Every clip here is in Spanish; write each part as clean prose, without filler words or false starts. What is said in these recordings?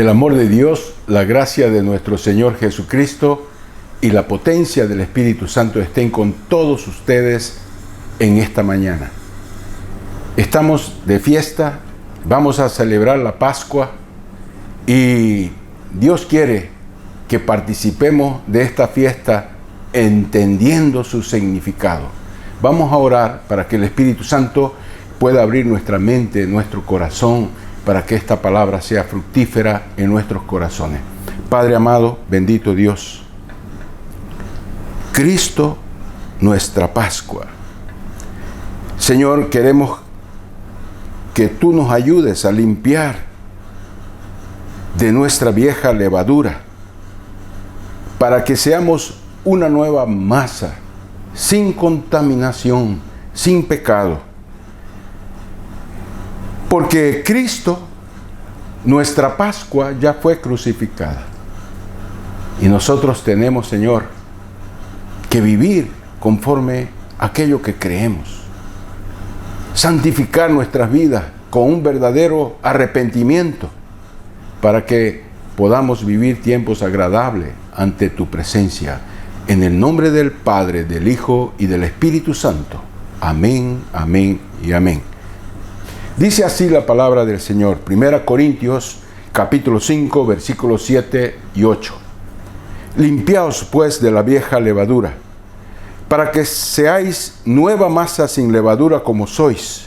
Que el amor de Dios, la gracia de nuestro Señor Jesucristo y la potencia del Espíritu Santo estén con todos ustedes en esta mañana. Estamos de fiesta, vamos a celebrar la Pascua y Dios quiere que participemos de esta fiesta entendiendo su significado. Vamos a orar para que el Espíritu Santo pueda abrir nuestra mente, nuestro corazón, para que esta palabra sea fructífera en nuestros corazones. Padre amado, bendito Dios, Cristo, nuestra Pascua. Señor, queremos que tú nos ayudes a limpiar de nuestra vieja levadura, para que seamos una nueva masa, sin contaminación, sin pecado. Porque Cristo, nuestra Pascua, ya fue crucificada. Y nosotros tenemos, Señor, que vivir conforme a aquello que creemos. Santificar nuestras vidas con un verdadero arrepentimiento para que podamos vivir tiempos agradables ante tu presencia. En el nombre del Padre, del Hijo y del Espíritu Santo. Amén, amén y amén. Dice así la palabra del Señor, 1 Corintios capítulo 5, versículos 7 y 8. Limpiaos pues de la vieja levadura, para que seáis nueva masa sin levadura como sois,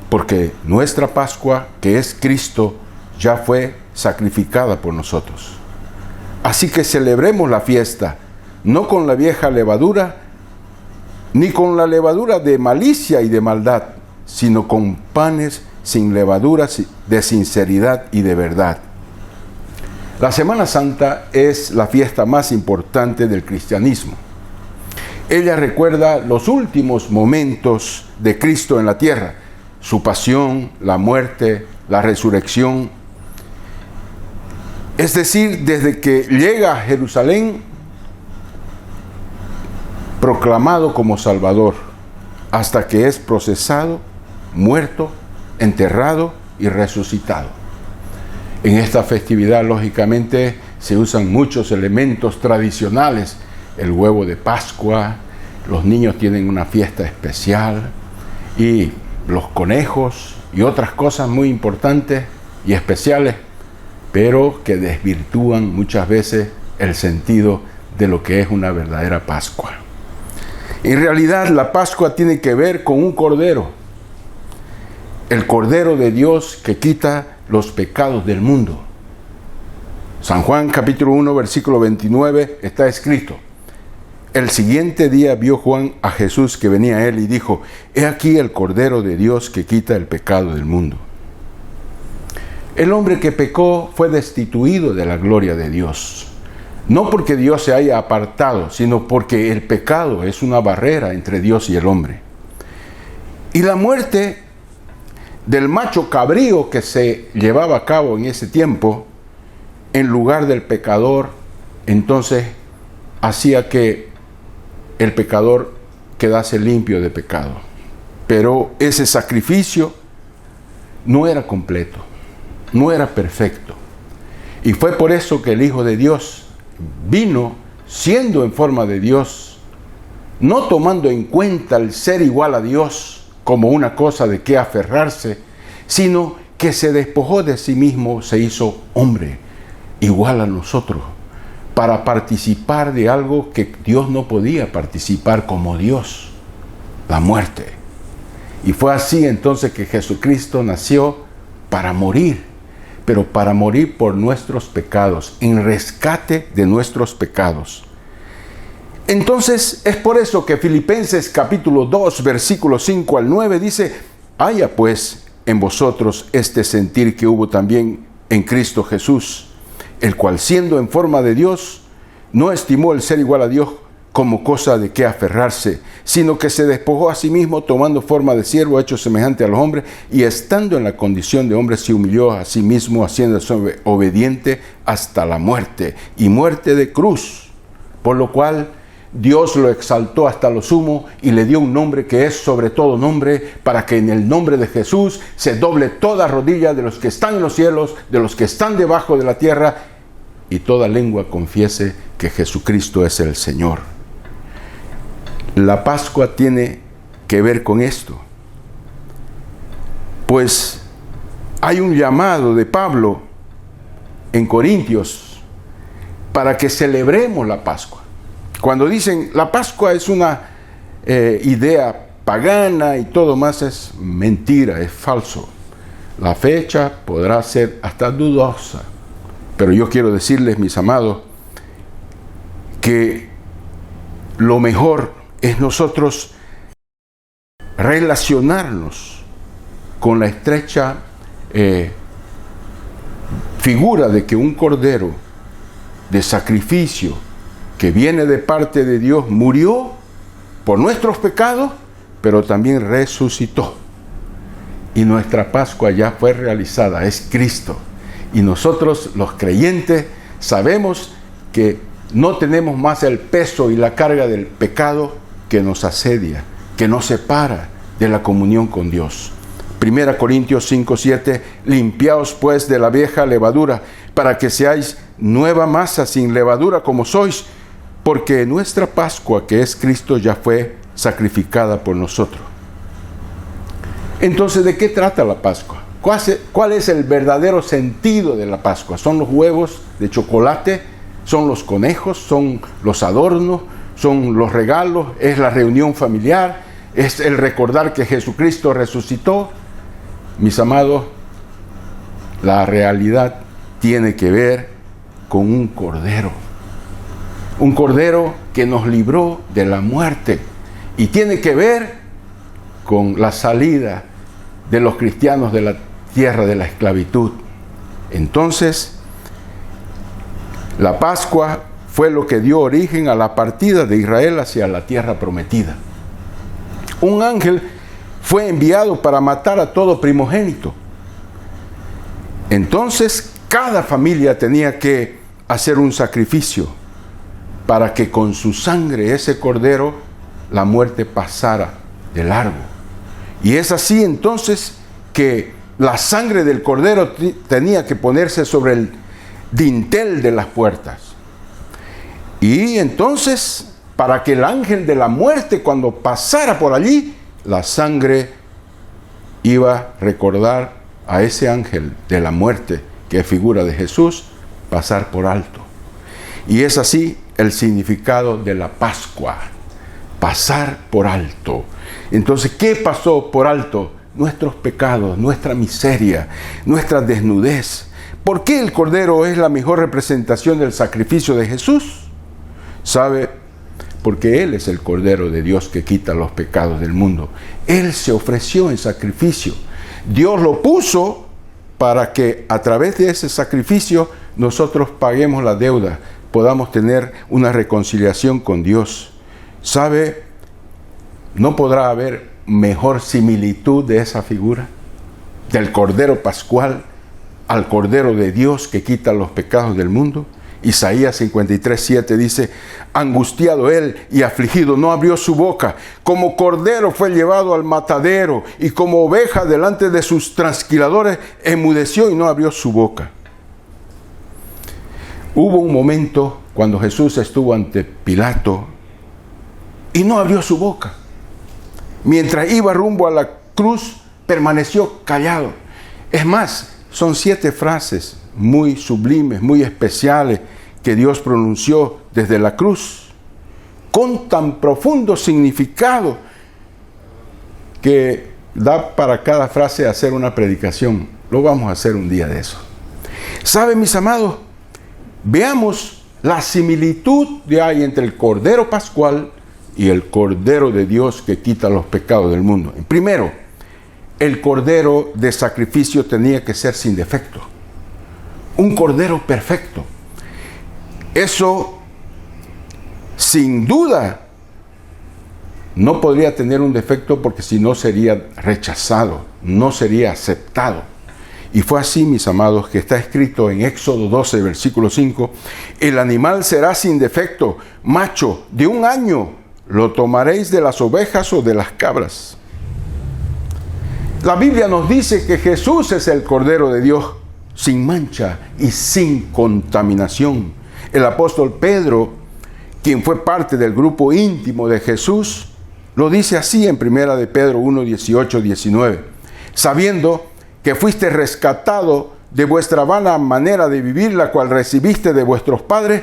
porque nuestra Pascua, que es Cristo, ya fue sacrificada por nosotros. Así que celebremos la fiesta, no con la vieja levadura, ni con la levadura de malicia y de maldad, sino con panes sin levadura, de sinceridad y de verdad. La Semana Santa es la fiesta más importante del cristianismo. Ella recuerda los últimos momentos de Cristo en la tierra, su pasión, la muerte, la resurrección. Es decir, desde que llega a Jerusalén, proclamado como Salvador, hasta que es procesado, muerto, enterrado y resucitado. En esta festividad, lógicamente, se usan muchos elementos tradicionales. El huevo de Pascua, los niños tienen una fiesta especial, y los conejos y otras cosas muy importantes y especiales, pero que desvirtúan muchas veces el sentido de lo que es una verdadera Pascua. En realidad, la Pascua tiene que ver con un cordero, el Cordero de Dios que quita los pecados del mundo. San Juan capítulo 1 versículo 29 está escrito: el siguiente día vio Juan a Jesús que venía a él y dijo: he aquí el Cordero de Dios que quita el pecado del mundo. El hombre que pecó fue destituido de la gloria de Dios. No porque Dios se haya apartado, sino porque el pecado es una barrera entre Dios y el hombre. Y la muerte del macho cabrío que se llevaba a cabo en ese tiempo, en lugar del pecador, entonces hacía que el pecador quedase limpio de pecado. Pero ese sacrificio no era completo, no era perfecto. Y fue por eso que el Hijo de Dios vino siendo en forma de Dios, no tomando en cuenta el ser igual a Dios como una cosa de que aferrarse, sino que se despojó de sí mismo, se hizo hombre, igual a nosotros, para participar de algo que Dios no podía participar como Dios, la muerte. Y fue así entonces que Jesucristo nació para morir, pero para morir por nuestros pecados, en rescate de nuestros pecados. Entonces es por eso que Filipenses capítulo 2 versículos 5 al 9 dice: haya pues en vosotros este sentir que hubo también en Cristo Jesús, el cual siendo en forma de Dios, no estimó el ser igual a Dios como cosa de que aferrarse, sino que se despojó a sí mismo, tomando forma de siervo, hecho semejante a los hombres, y estando en la condición de hombre, se humilló a sí mismo, haciéndose obediente hasta la muerte, y muerte de cruz. Por lo cual Dios lo exaltó hasta lo sumo y le dio un nombre que es sobre todo nombre, para que en el nombre de Jesús se doble toda rodilla de los que están en los cielos, de los que están debajo de la tierra, y toda lengua confiese que Jesucristo es el Señor. La Pascua tiene que ver con esto, pues hay un llamado de Pablo en Corintios para que celebremos la Pascua. Cuando dicen la Pascua es una idea pagana y todo más, es mentira, es falso. La fecha podrá ser hasta dudosa, pero yo quiero decirles, mis amados, que lo mejor es nosotros relacionarnos con la estrecha figura de que un cordero de sacrificio que viene de parte de Dios murió por nuestros pecados, pero también resucitó. Y nuestra Pascua ya fue realizada, es Cristo. Y nosotros, los creyentes, sabemos que no tenemos más el peso y la carga del pecado que nos asedia, que nos separa de la comunión con Dios. 1 Corintios 5:7, limpiaos pues de la vieja levadura, para que seáis nueva masa sin levadura como sois, porque nuestra Pascua, que es Cristo, ya fue sacrificada por nosotros. Entonces, ¿de qué trata la Pascua? ¿Cuál es el verdadero sentido de la Pascua? ¿Son los huevos de chocolate? ¿Son los conejos? ¿Son los adornos? ¿Son los regalos? ¿Es la reunión familiar? ¿Es el recordar que Jesucristo resucitó? Mis amados, la realidad tiene que ver con un cordero. Un cordero que nos libró de la muerte. Y tiene que ver con la salida de los cristianos de la tierra de la esclavitud. Entonces, la Pascua fue lo que dio origen a la partida de Israel hacia la tierra prometida. Un ángel fue enviado para matar a todo primogénito. Entonces, cada familia tenía que hacer un sacrificio para que con su sangre, ese cordero, la muerte pasara de largo. Y es así entonces que la sangre del cordero tenía que ponerse sobre el dintel de las puertas. Y entonces, para que el ángel de la muerte, cuando pasara por allí, la sangre iba a recordar a ese ángel de la muerte, que es figura de Jesús, pasar por alto. Y es así el significado de la Pascua, pasar por alto. Entonces, ¿qué pasó por alto? Nuestros pecados, nuestra miseria, nuestra desnudez. ¿Por qué el Cordero es la mejor representación del sacrificio de Jesús? ¿Sabe? Porque Él es el Cordero de Dios que quita los pecados del mundo. Él se ofreció en sacrificio. Dios lo puso para que a través de ese sacrificio nosotros paguemos la deuda, podamos tener una reconciliación con Dios. ¿Sabe? No podrá haber mejor similitud de esa figura, del Cordero Pascual al Cordero de Dios que quita los pecados del mundo. Isaías 53:7 dice: angustiado él y afligido, no abrió su boca. Como cordero fue llevado al matadero, y como oveja delante de sus trasquiladores, enmudeció y no abrió su boca. Hubo un momento cuando Jesús estuvo ante Pilato y no abrió su boca. Mientras iba rumbo a la cruz, permaneció callado. Es más, son 7 frases muy sublimes, muy especiales, que Dios pronunció desde la cruz, con tan profundo significado que da para cada frase hacer una predicación. Lo vamos a hacer un día de eso. ¿Saben, mis amados? Veamos la similitud que hay entre el Cordero Pascual y el Cordero de Dios que quita los pecados del mundo. Primero, el Cordero de sacrificio tenía que ser sin defecto. Un Cordero perfecto. Eso, sin duda, no podría tener un defecto, porque si no sería rechazado, no sería aceptado. Y fue así, mis amados, que está escrito en Éxodo 12, versículo 5, el animal será sin defecto, macho, de 1 año, lo tomaréis de las ovejas o de las cabras. La Biblia nos dice que Jesús es el Cordero de Dios, sin mancha y sin contaminación. El apóstol Pedro, quien fue parte del grupo íntimo de Jesús, lo dice así en 1 de Pedro 1, 18, 19. Sabiendo que fuiste rescatado de vuestra vana manera de vivir, la cual recibiste de vuestros padres,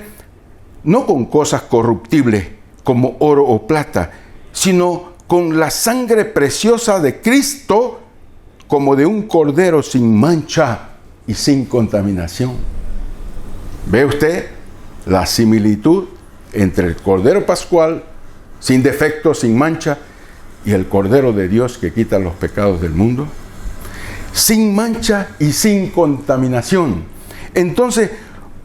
no con cosas corruptibles como oro o plata, sino con la sangre preciosa de Cristo, como de un cordero sin mancha y sin contaminación. ¿Ve usted la similitud entre el Cordero Pascual, sin defecto, sin mancha, y el Cordero de Dios que quita los pecados del mundo? Sin mancha y sin contaminación. Entonces,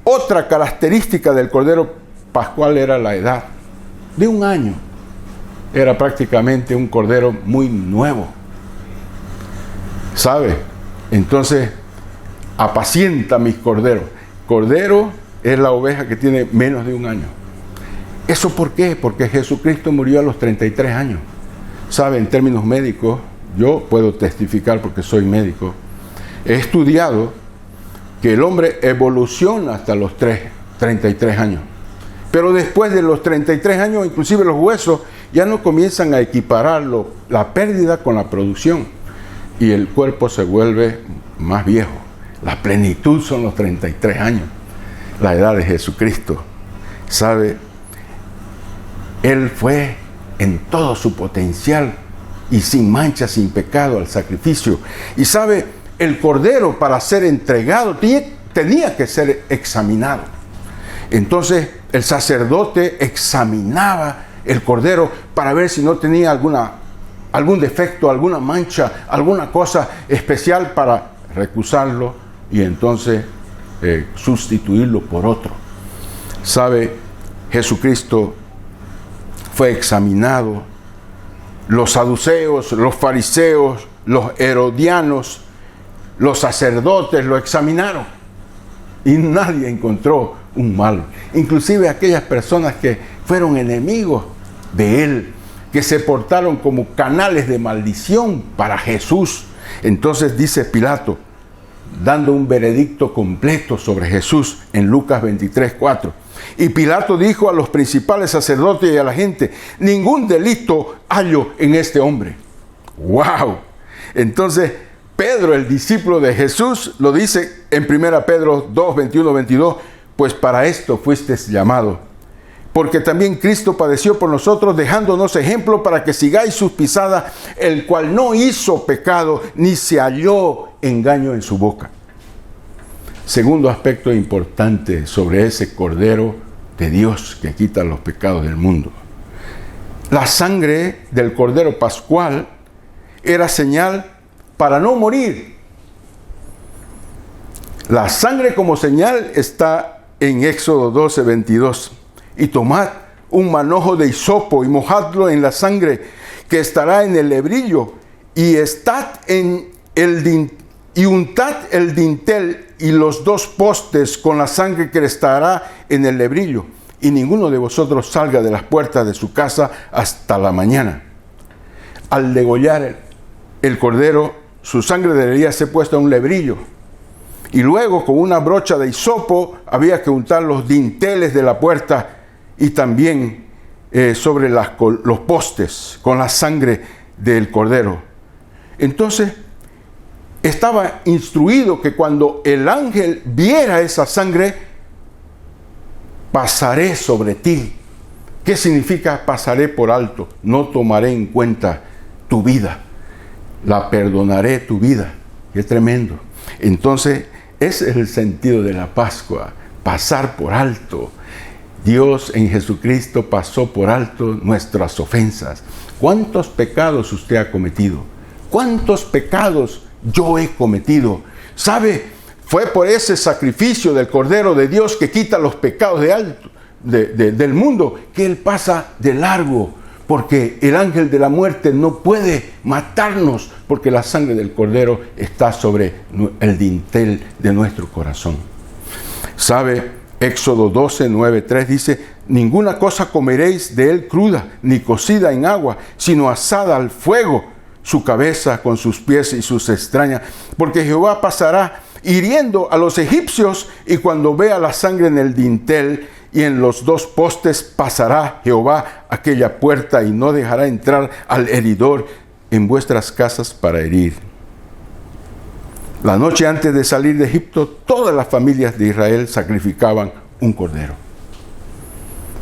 otra característica del Cordero Pascual era la edad, de 1 año. Era prácticamente un cordero muy nuevo. ¿Sabe? Entonces, apacienta mis corderos. Cordero es la oveja que tiene menos de 1 año. ¿Eso por qué? Porque Jesucristo murió a los 33 años. ¿Sabe? En términos médicos, yo puedo testificar porque soy médico. He estudiado que el hombre evoluciona hasta los 33 años. Pero después de los 33 años, inclusive los huesos ya no comienzan a equiparar la pérdida con la producción. Y el cuerpo se vuelve más viejo. La plenitud son los 33 años, la edad de Jesucristo. ¿Sabe? Él fue en todo su potencial y sin mancha, sin pecado al sacrificio. Y sabe, el cordero para ser entregado tenía que ser examinado. Entonces el sacerdote examinaba el cordero para ver si no tenía algún defecto, alguna mancha, alguna cosa especial, para recusarlo y entonces sustituirlo por otro. ¿Sabe? Jesucristo fue examinado. Los saduceos, los fariseos, los herodianos, los sacerdotes lo examinaron y nadie encontró un mal. Inclusive aquellas personas que fueron enemigos de él, que se portaron como canales de maldición para Jesús. Entonces dice Pilato, dando un veredicto completo sobre Jesús en Lucas 23, 4. Y Pilato dijo a los principales sacerdotes y a la gente, ningún delito hallo en este hombre. ¡Wow! Entonces Pedro, el discípulo de Jesús, lo dice en 1 Pedro 2, 21, 22, pues para esto fuisteis llamado, porque también Cristo padeció por nosotros, dejándonos ejemplo para que sigáis sus pisadas, el cual no hizo pecado, ni se halló engaño en su boca. Segundo aspecto importante sobre ese Cordero de Dios que quita los pecados del mundo. La sangre del Cordero Pascual era señal para no morir. La sangre como señal está en Éxodo 12, 22. Y tomad un manojo de hisopo y mojadlo en la sangre que estará en el lebrillo, y untad el dintel y los 2 postes con la sangre que estará en el lebrillo, y ninguno de vosotros salga de las puertas de su casa hasta la mañana. Al degollar el cordero, su sangre debería ser puesta en un lebrillo, y luego con una brocha de hisopo había que untar los dinteles de la puerta y también sobre los postes con la sangre del cordero. Entonces estaba instruido que cuando el ángel viera esa sangre, pasaré sobre ti. ¿Qué significa pasaré por alto? No tomaré en cuenta tu vida, la perdonaré tu vida. Qué tremendo. Entonces ese es el sentido de la Pascua, pasar por alto. Dios en Jesucristo pasó por alto nuestras ofensas. ¿Cuántos pecados usted ha cometido? ¿Cuántos pecados yo he cometido? ¿Sabe? Fue por ese sacrificio del Cordero de Dios que quita los pecados del mundo, que Él pasa de largo porque el ángel de la muerte no puede matarnos, porque la sangre del Cordero está sobre el dintel de nuestro corazón. ¿Sabe? Éxodo 12, 9, 3 dice: ninguna cosa comeréis de él cruda, ni cocida en agua, sino asada al fuego, su cabeza con sus pies y sus extrañas, porque Jehová pasará hiriendo a los egipcios, y cuando vea la sangre en el dintel y en los dos postes, pasará Jehová aquella puerta y no dejará entrar al heridor en vuestras casas para herir. La noche antes de salir de Egipto, todas las familias de Israel sacrificaban un cordero.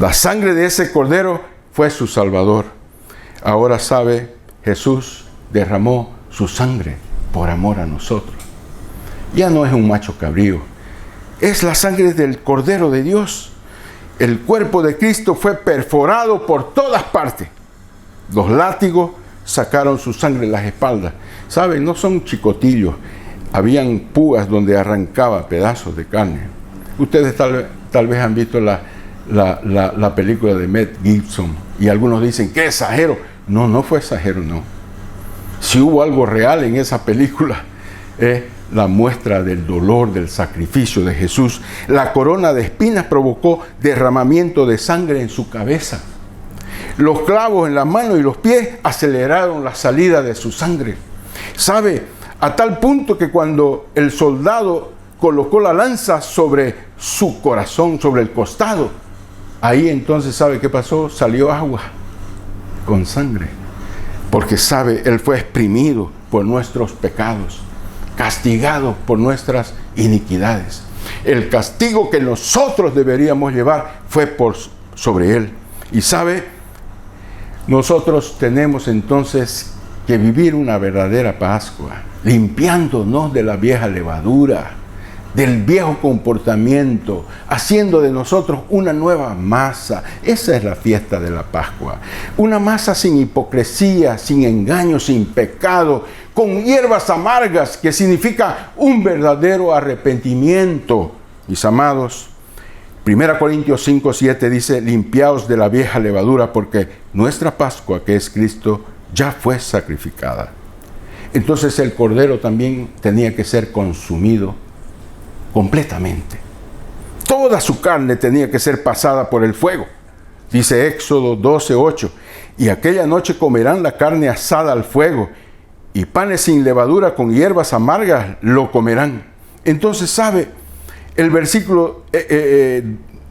La sangre de ese cordero fue su Salvador. Ahora sabe, Jesús derramó su sangre por amor a nosotros. Ya no es un macho cabrío, es la sangre del Cordero de Dios. El cuerpo de Cristo fue perforado por todas partes. Los látigos sacaron su sangre en las espaldas. ¿Saben? No son chicotillos. Habían púas donde arrancaba pedazos de carne. Ustedes tal vez han visto la película de Mel Gibson, y algunos dicen, ¡qué exagero! No, no fue exagero, no. Si hubo algo real en esa película, la muestra del dolor, del sacrificio de Jesús. La corona de espinas provocó derramamiento de sangre en su cabeza. Los clavos en las manos y los pies aceleraron la salida de su sangre. ¿Sabe? A tal punto que cuando el soldado colocó la lanza sobre su corazón, sobre el costado, ahí entonces, ¿sabe qué pasó? Salió agua con sangre. Porque, ¿sabe? Él fue exprimido por nuestros pecados, castigado por nuestras iniquidades. El castigo que nosotros deberíamos llevar fue sobre él. Y ¿sabe? Nosotros tenemos entonces que vivir una verdadera Pascua, limpiándonos de la vieja levadura, del viejo comportamiento, haciendo de nosotros una nueva masa. Esa es la fiesta de la Pascua. Una masa sin hipocresía, sin engaño, sin pecado, con hierbas amargas, que significa un verdadero arrepentimiento. Mis amados, 1 Corintios 5, 7 dice: limpiaos de la vieja levadura, porque nuestra Pascua, que es Cristo, ya fue sacrificada. Entonces el cordero también tenía que ser consumido completamente. Toda su carne tenía que ser pasada por el fuego. Dice Éxodo 12, 8: y aquella noche comerán la carne asada al fuego, y panes sin levadura con hierbas amargas lo comerán. Entonces, ¿sabe? El versículo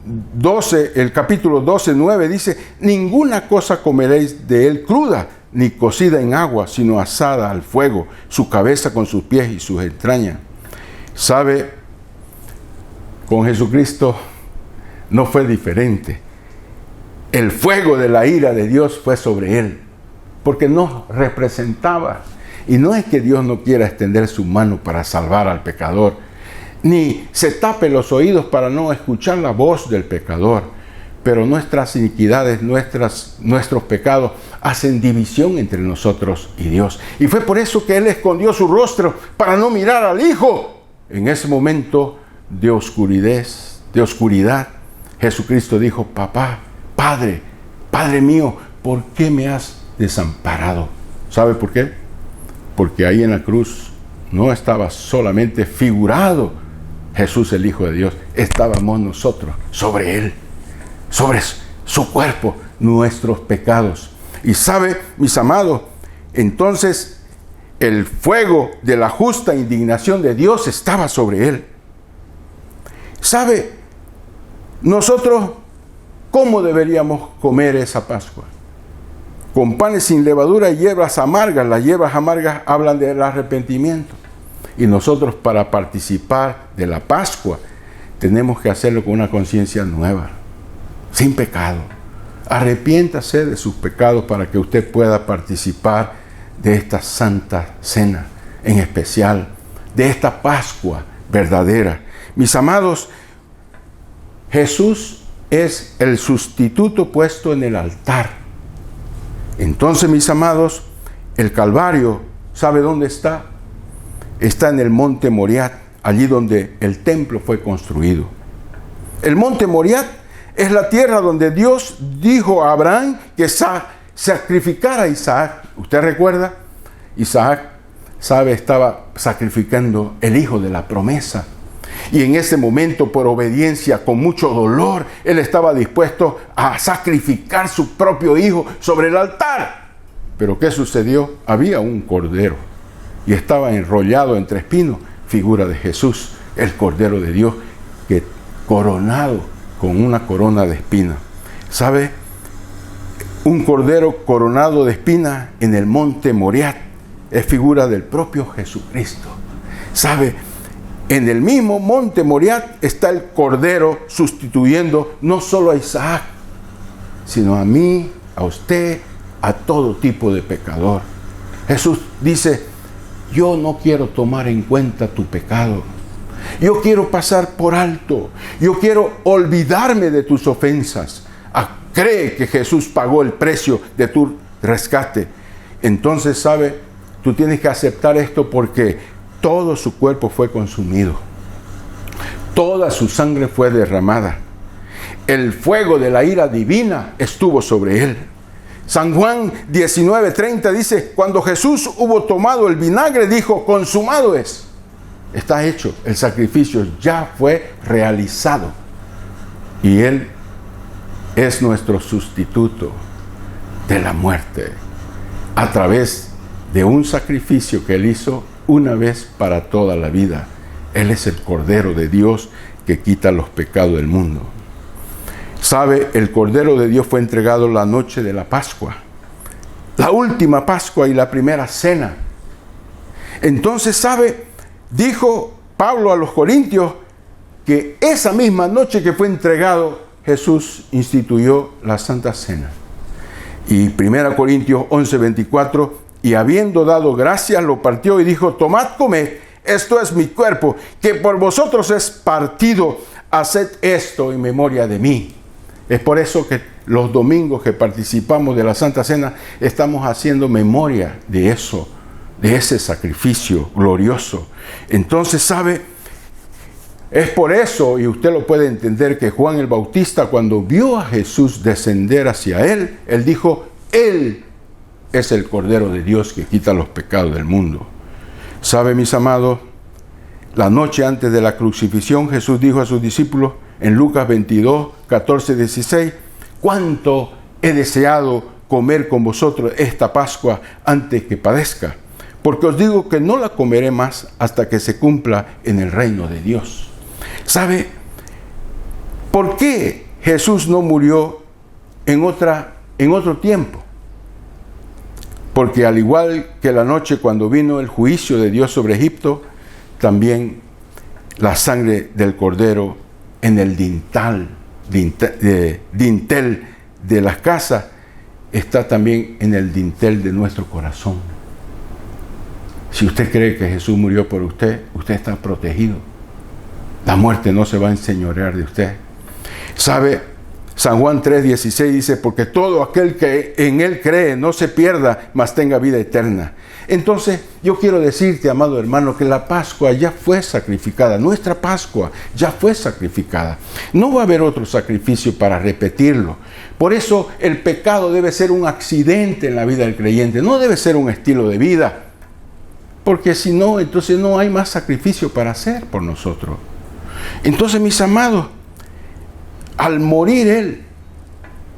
12, el capítulo 12, 9 dice: ninguna cosa comeréis de él cruda, ni cocida en agua, sino asada al fuego, su cabeza con sus pies y sus entrañas. ¿Sabe? Con Jesucristo no fue diferente. El fuego de la ira de Dios fue sobre él, porque nos representaba. Y no es que Dios no quiera extender su mano para salvar al pecador, ni se tape los oídos para no escuchar la voz del pecador, pero nuestras iniquidades, nuestros pecados hacen división entre nosotros y Dios. Y fue por eso que Él escondió su rostro para no mirar al Hijo. En ese momento de oscuridad, Jesucristo dijo: papá, Padre mío, ¿por qué me has desamparado? ¿Sabe por qué? Porque ahí en la cruz no estaba solamente figurado Jesús, el Hijo de Dios, estábamos nosotros sobre Él, sobre su cuerpo, nuestros pecados. Y sabe, mis amados, entonces el fuego de la justa indignación de Dios estaba sobre Él. ¿Sabe? Nosotros, ¿cómo deberíamos comer esa Pascua? Con panes sin levadura y hierbas amargas. Las hierbas amargas hablan del arrepentimiento. Y nosotros, para participar de la Pascua, tenemos que hacerlo con una conciencia nueva, sin pecado. Arrepiéntase de sus pecados para que usted pueda participar de esta santa cena, en especial de esta Pascua verdadera. Mis amados, Jesús es el sustituto puesto en el altar. Entonces, mis amados, el Calvario, ¿sabe dónde está? Está en el monte Moriah, allí donde el templo fue construido. El monte Moriah es la tierra donde Dios dijo a Abraham sacrificar a Isaac. ¿Usted recuerda? Isaac, estaba sacrificando el hijo de la promesa. Y en ese momento, por obediencia, con mucho dolor, él estaba dispuesto a sacrificar su propio hijo sobre el altar. Pero ¿qué sucedió? Había un cordero y estaba enrollado entre espinos, figura de Jesús, el Cordero de Dios, que coronado con una corona de espinas. ¿Sabe? Un cordero coronado de espinas en el monte Moriah es figura del propio Jesucristo. ¿Sabe? En el mismo monte Moriah está el cordero sustituyendo no solo a Isaac, sino a mí, a usted, a todo tipo de pecador. Jesús dice: yo no quiero tomar en cuenta tu pecado. Yo quiero pasar por alto. Yo quiero olvidarme de tus ofensas. Cree que Jesús pagó el precio de tu rescate. Entonces, ¿sabe? Tú tienes que aceptar esto porque todo su cuerpo fue consumido. Toda su sangre fue derramada. El fuego de la ira divina estuvo sobre él. San Juan 19:30 dice: cuando Jesús hubo tomado el vinagre, dijo: consumado es. Está hecho. El sacrificio ya fue realizado. Y Él es nuestro sustituto de la muerte a través de un sacrificio que Él hizo una vez para toda la vida. Él es el Cordero de Dios que quita los pecados del mundo. ¿Sabe? El Cordero de Dios fue entregado la noche de la Pascua, la última Pascua y la primera cena. Entonces, ¿sabe? Dijo Pablo a los Corintios que esa misma noche que fue entregado, Jesús instituyó la Santa Cena. Y 1 Corintios 11:24, y habiendo dado gracias, lo partió y dijo: tomad, comed, esto es mi cuerpo, que por vosotros es partido, haced esto en memoria de mí. Es por eso que los domingos que participamos de la Santa Cena estamos haciendo memoria de eso, de ese sacrificio glorioso. Entonces, ¿sabe? Es por eso, y usted lo puede entender, que Juan el Bautista, cuando vio a Jesús descender hacia él, él dijo: Él es el Cordero de Dios que quita los pecados del mundo. ¿Sabe, mis amados? La noche antes de la crucifixión, Jesús dijo a sus discípulos en Lucas 22, 14, 16: cuánto he deseado comer con vosotros esta Pascua antes que padezca, porque os digo que no la comeré más hasta que se cumpla en el reino de Dios. ¿Sabe por qué Jesús no murió en otro tiempo? Porque al igual que la noche cuando vino el juicio de Dios sobre Egipto, también la sangre del Cordero en el dintel de las casas está también en el dintel de nuestro corazón. Si usted cree que Jesús murió por usted, usted está protegido. La muerte no se va a enseñorear de usted. ¿Sabe? San Juan 3:16 dice: porque todo aquel que en Él cree no se pierda, mas tenga vida eterna. Entonces, yo quiero decirte, amado hermano, que la Pascua ya fue sacrificada. Nuestra Pascua ya fue sacrificada. No va a haber otro sacrificio para repetirlo. Por eso, el pecado debe ser un accidente en la vida del creyente. No debe ser un estilo de vida. Porque si no, entonces no hay más sacrificio para hacer por nosotros. Entonces, mis amados, al morir Él,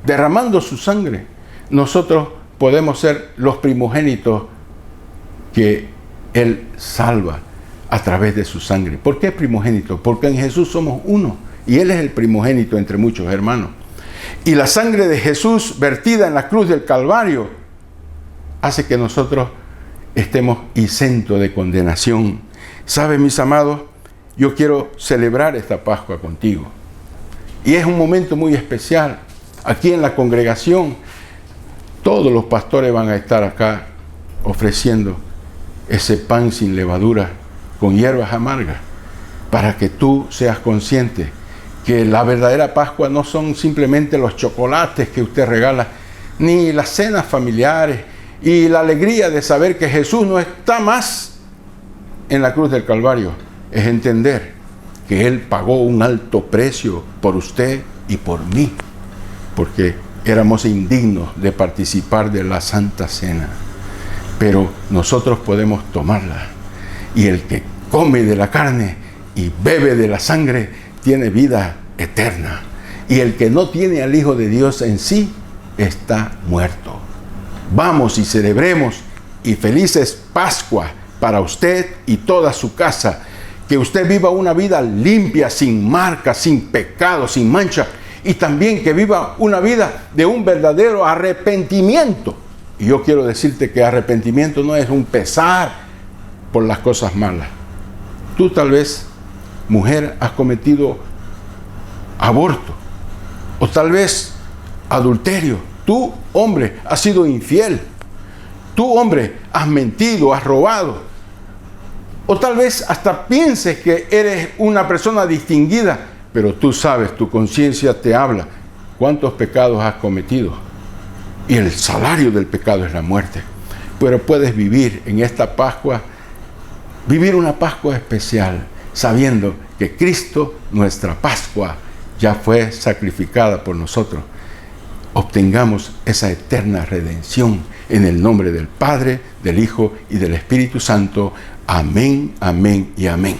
derramando su sangre, nosotros podemos ser los primogénitos que Él salva a través de su sangre. ¿Por qué primogénito? Porque en Jesús somos uno y Él es el primogénito entre muchos hermanos. Y la sangre de Jesús vertida en la cruz del Calvario hace que nosotros estemos exentos de condenación. ¿Sabe, mis amados? Yo quiero celebrar esta Pascua contigo. Y es un momento muy especial. Aquí en la congregación, todos los pastores van a estar acá ofreciendo ese pan sin levadura, con hierbas amargas, para que tú seas consciente que la verdadera Pascua no son simplemente los chocolates que usted regala, ni las cenas familiares, y la alegría de saber que Jesús no está más en la cruz del Calvario. Es entender que Él pagó un alto precio por usted y por mí, porque éramos indignos de participar de la Santa Cena, pero nosotros podemos tomarla. Y el que come de la carne y bebe de la sangre tiene vida eterna. Y el que no tiene al Hijo de Dios en sí está muerto. Vamos y celebremos, y felices Pascua para usted y toda su casa. Que usted viva una vida limpia, sin marca, sin pecado, sin mancha. Y también que viva una vida de un verdadero arrepentimiento. Y yo quiero decirte que arrepentimiento no es un pesar por las cosas malas. Tú tal vez, mujer, has cometido aborto. O tal vez adulterio. Tú, hombre, has sido infiel. Tú, hombre, has mentido, has robado. O tal vez hasta pienses que eres una persona distinguida, pero tú sabes, tu conciencia te habla cuántos pecados has cometido. Y el salario del pecado es la muerte. Pero puedes vivir en esta Pascua, vivir una Pascua especial, sabiendo que Cristo, nuestra Pascua, ya fue sacrificada por nosotros. Obtengamos esa eterna redención en el nombre del Padre, del Hijo y del Espíritu Santo. Amén, amén y amén.